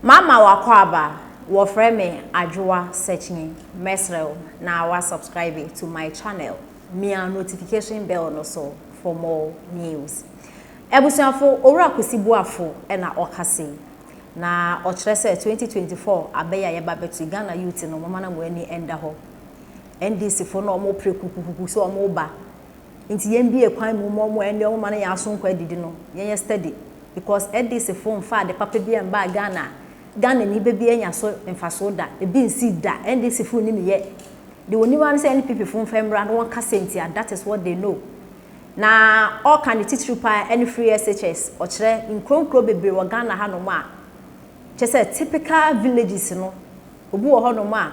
Mama wakwaba wo frame adwoa searching mesrel na wa subscribe to my channel mia notification bell no so for more news. Ebusuafo owura kwesibuafo na okase na ochire se 2024 abeya yeba betu Ghana youth no mama na mwani enda ho NDC fo no mo prekukukuku so mo ba nti yembi ekwan mu mo ende o mana ya asonkwa didi no yen steady because NDC fo mfa de papa bi en ba Ghana ni bebi enya so mfaso da ebi nsi da NDC fo ni me ye the only one say NPP fo mfemra no won kasenti and that is what they know. Na all can teach pa any free SHS or chere in kronkro bebre wo Ghana ha no ma chese typical villages no obu wo ho no ma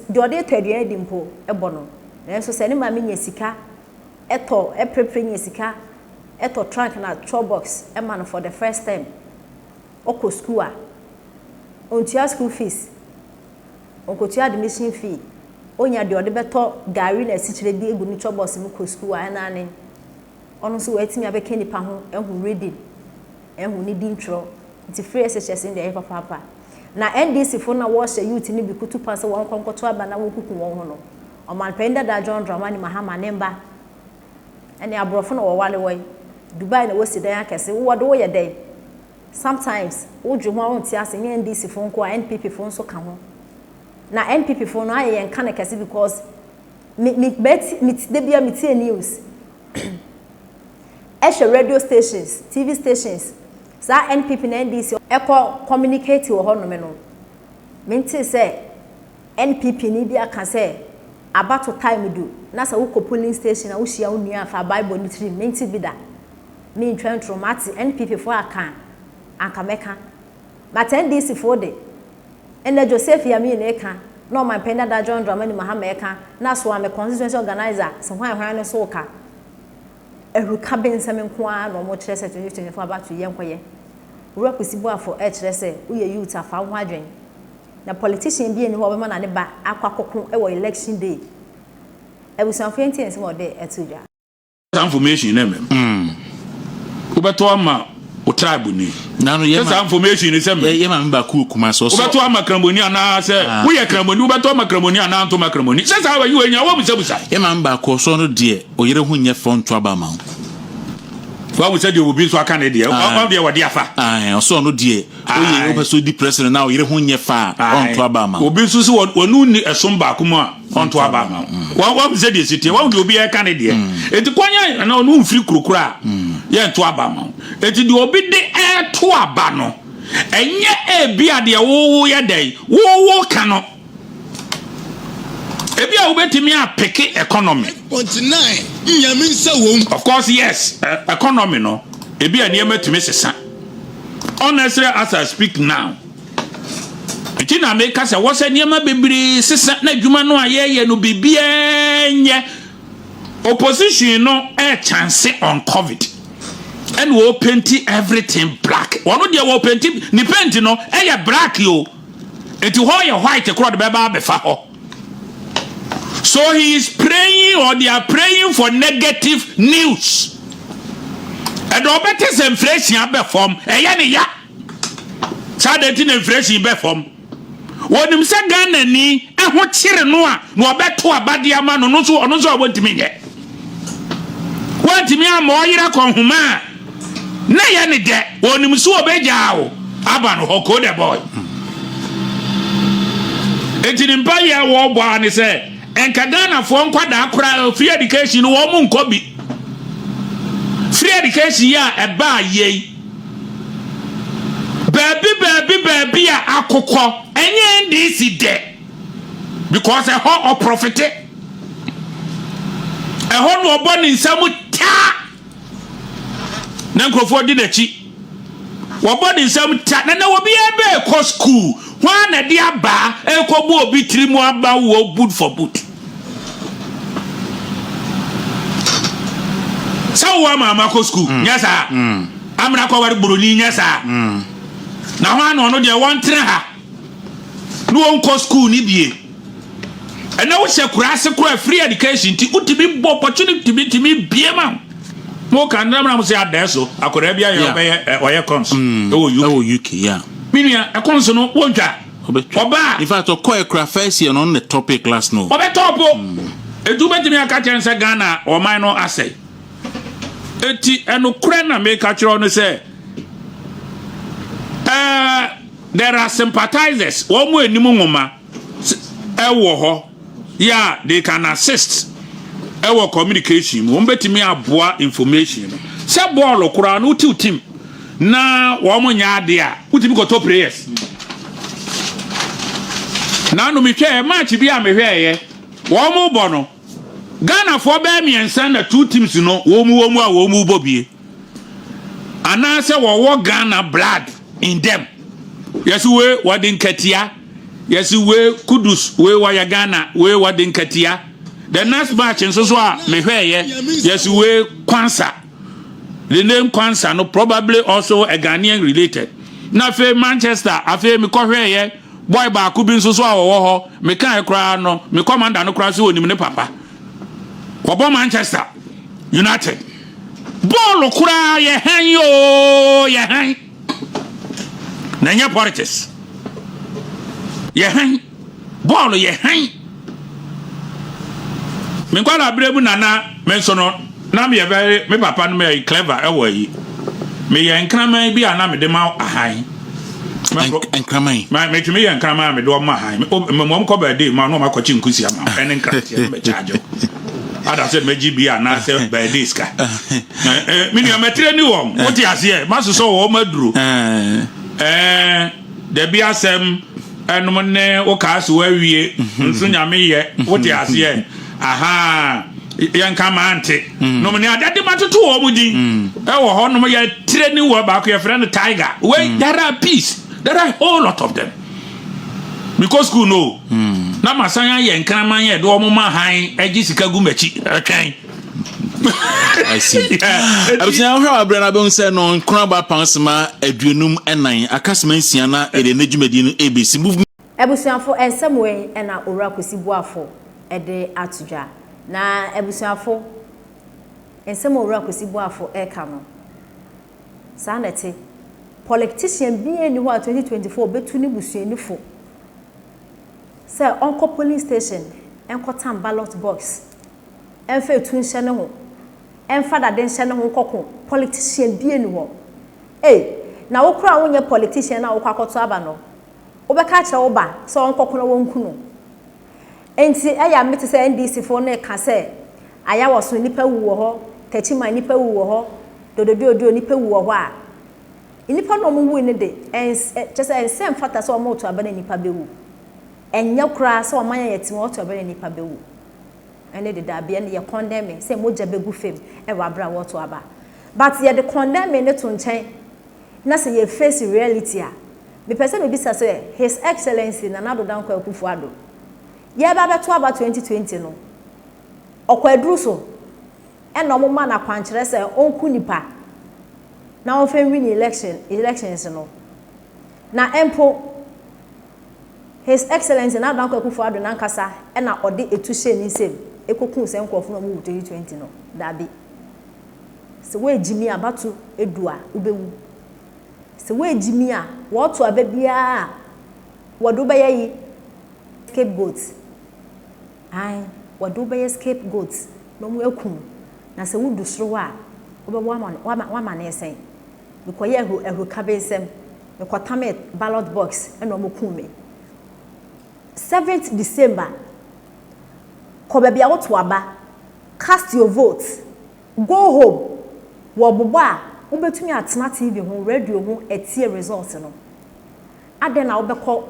de ode tadua dimpo ebo no enso se ni ma me nya sika eto prepare nya sika eto trunk na chop box e man for the first time oko school a ontua school fees onkotua admission fee onya de ode beto gari na sichire bi egu ni chop box mu ko school a na ne ono so wetimi abeka nipa ho ehu reading ehu ni dintro nti free SHS in the papa na NDC fo na wo hye youth ni bi kutu pass won konkoto aba na wo kuku won ho no o man penda da John Dramani Mahama nemba ene abrofo na wo wale wo Dubai na wo sidan akese wo do wo ye dey sometimes wo dwuma won ti ase nye NDC fo nko a NPP fo nso ka ho na NPP fo no aye yen kana kese because me de bia me tie news radio stations, TV stations, sa NPP na NDC eko communicate wo hono me no. Menti say NPP ni bia ka say about time do. Na sa wo polling station na wo hia wo nua fa Bible ni tiri menti bi da. Me ntwan traumati NPP for aka anka meka. But NDC for de. Ena Joseph ya me na eka. No man penda da John Dramani Mahama eka. Na so am constituency organizer. So hwan no so ka. Eruka bensem nkoa no mo kire se 2024 about yenkoye owura kwesibuafo kire se uye youth afa ho adwen na politician bi eni ho be ma na ne ba akwakoko e wo election day ebusanfo entiense mo de etuja information na mem ubeto ama o tribe ni na no ye information ni se ye ma mba ku kuma so ubeto ama kramoni ana se uye kramoni ubeto ama kramoni ana anto makramoni se sa wa yi enya wo busabusa ye ma mba ko so no de oyere hu nye front aba ma wa wo se de obi so aka ne de o de wo de afa so no de oye opeso di president na oyere hu nye fa onto aba ma obi so so wonu ni esom ba ko ma onto aba ma wa se de sitie wa de obi e ka ne de enti kwanya na onu mfiri kurukura ye nto aba ma enti de obi de e to aba no enye e bia de wo ye dai wo ka no ebi a ubetimi a peke economy 29 nyame nsa wom of course yes economy no ebi a niam atimi sesa honestly as I speak now eti na make say wo se niam bebiri sesa na adwuma no ayeye no bibia nye opposition no a chance on covid and we paint everything black one dey we paint ni paint no e black yo eti ho ye white crowd be ba be fa ho. So he is praying or they are praying for negative news. And obetes inflation be form eya ne ya. Sadetin inflation be form. Wonim se Ghana ni ho kire no a no obeto abade ama no no so ono so wontimi nye. Wontimi am oyira konhuma na ya ne de wonim so obeja wo aba no hoko de boy. Etinimpa ya wo bo ani se enka Ghana fo nkwada akora free education wo mu nkobi free education ya eba ye baby a akokọ enye NDC de because e ho profit e ho no obo ni nsam ta na nkrofo di nachi wo bo ni nsam ta na obi ebe ko school hwan na di aba ekobu obi tirimu aba wo good for boot so wa mama ko school nyasa amra ko war buroni nyasa na hwan no de won tre ha no won ko school ni bie ena wo se kurase kura free education ti utibi bo opportunity bi timi bie ma mo kan na mo se adeso akora bia yo be oye cons UK yeah Minia a consono wonja. Oba. In fact, a craft on the topic last no. Oba topo. A do better me a catch and say Ghana or minor assay. Eti eno krena make catch on say. There are sympathizers. One way nimuma. Yeah, they can assist our communication. One bet me a boa information. Say ball okura no two team. Na woman ya dia. Uti go to prayers. Na no me hwe match bi a me hwe ye. Wo mu bono. Ghana for be me and send the two teams no. Wo mu bobie. Ana say wo Ghana blood in them. Yes we wadin katia. Yes we kudus we waya Ghana we wadin katia. The next match in so me hwe ye. Yes we Kwansa. The name Kwansa no probably also a Ghanaian related. Na fe Manchester afe me ko hwe ye boy ba ku bi nso so awo ho me kan kra no me commander no kra so onim ne papa. Obo Manchester United. Ball kra ye han yo ye han. Na nya politics. Ye han. Ball ye han. Me kwala brebu nana me so no na me very me papa no me clever e wo yi. Me ye nkraman bi ana me de ma ahan. Nkraman. Me tumi ye nkraman me do ma ahan. Me mom ko ba dey ma no ma kwachi nkusi ama. Ene nkrat ye me charge. Ada said me GB ana say by this ka. Me ni ametre ni won. What you ase ma so wo maduro. De bi asem enum ne wo ka so awie. Nso nyame ye. What you ase aha yankama ante no me adade matoto wo mudi e wo ho no me ya training wo ba ko your friend Tiger wait there are peace there are a whole lot of them because school no na masanya ye nkraman ye do mo ma han agi sika gu machi atwan I see. Abusia hwa abrana be nse no nkran ba pansema aduonum enan akasema nsia na ede nedwumadi no ABC movement abusiafo ensemwe na owura kosibuafo ede atudwa na abusiafo ensem owura kosibuafo eka no sanete politician bi eni ho 2024 betu ni busuanifo se onko police station enko tam ballot box enfa etu nhye ne ho enfa dade nhye ne ho kokko politician bi eni ho na wo kura wonye politician na wo kwakoto aba no wo beka kire wo ba so onko kono wonku no enti eya mete se NDC fo na ka se aya wo so nipa wu wo ho tachima nipa wu wo ho dododo nipa wu wo ho a nipa no mo wu ni de just ensem fata so mo to aba na nipa bewu enya kura so man yeti mo to aba na nipa bewu ene de da bia ne ye condemn se mo jabe gu fem e wa bra wo to aba but ye de condemn ne to nchen na se ye face reality a me pese me bisa se his excellency Nana Addo Dankwa Akufo-Addo ye ba beto aba 2020 no okwaduru so e no mo ma na kwankere se onku nipa na on win elections no na empo his excellency Nana Addo Dankwa Akufo-Addo na nkasa e na ode etushe ni sem ekokun se nkofo no mu 2020 no dabi se we jimi abatu edua ubewu se we jimi a wo to ababia wodo ba yi scapegoats ai wodo ba scapegoats no mu ekun na se wudu soro a wo be wa ma na esen because ehru kabesem me kwatame ballot box e no mo kun me 7th December ko ba bia wo to aba cast your vote go home wo bobo a wo betumi atena TV ho radio ho etie results no ade na wo be ko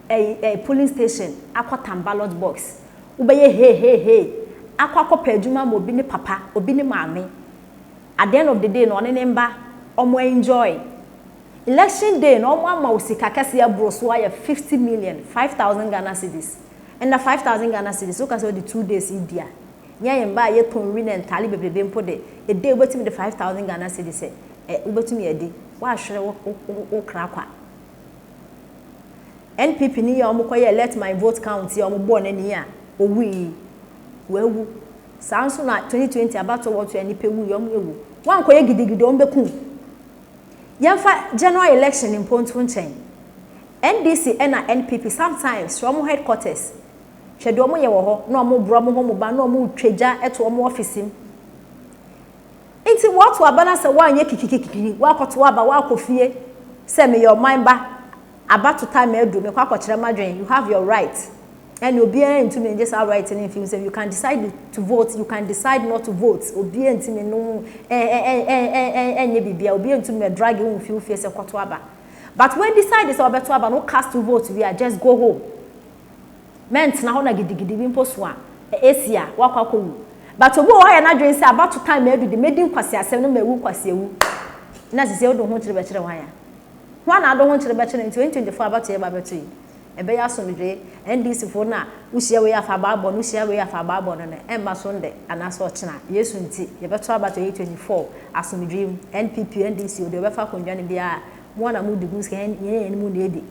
a polling station akwatam ballot box wo be ye hey akwakopa adwuma mo bi ni papa obi ni maame at the end of the day no one nemba omo enjoy election day no omo ama usika kase abro so ya 50 million 5,000 Ghana cedis and the 5,000 Ghana cedis so can say the 2 days India nya yemba ye ton win and tali bebebe mpo de a day wetimi the 5,000 Ghana cedis ubetumi e di wa hwere wo krakwa NPP ni ya omo koye let my vote count ya omo bo na ni a owi wewu sanso na 2020 abato what any pe wu yom ewu wan koye gidigidi on beku yemfa general election in pontu nchen NDC and NPP sometimes from headquarters. She do mo ye wo ho na mo bro mo ho mo ba na mo twagya eto mo office im. Inti what wa bana se wa anye kikikikiki wa koto aba wa akofie se me your mind ba about to time edu me kwa kwakire madwen. You have your right. And obi into me just right and if you can decide to vote, you can decide not to vote. Obi into me no enye bibia obi into me drag you feel face kwato aba. But when decide is obeto aba no cast to vote, we are just go home. Ment na ho na gidigidi bi mposo a esia wakwakowu. But obo wa ya na dwen say about to time edu the medin kwase asem no mewu kwase ewu. Na sese odo ho kire be kire wan ya. Ho na ado ho kire be kire in 2024 about ye ba beto yi. Ebe ya somdwe NDC fo na uhia we afa baabo no uhia we afa baabo no emma sonde anaso ochina yesu nti ye beto about 2024 asomdwe NPP NDC o de be fa konwa ne bia mo na mu digu ske ye mu na ebi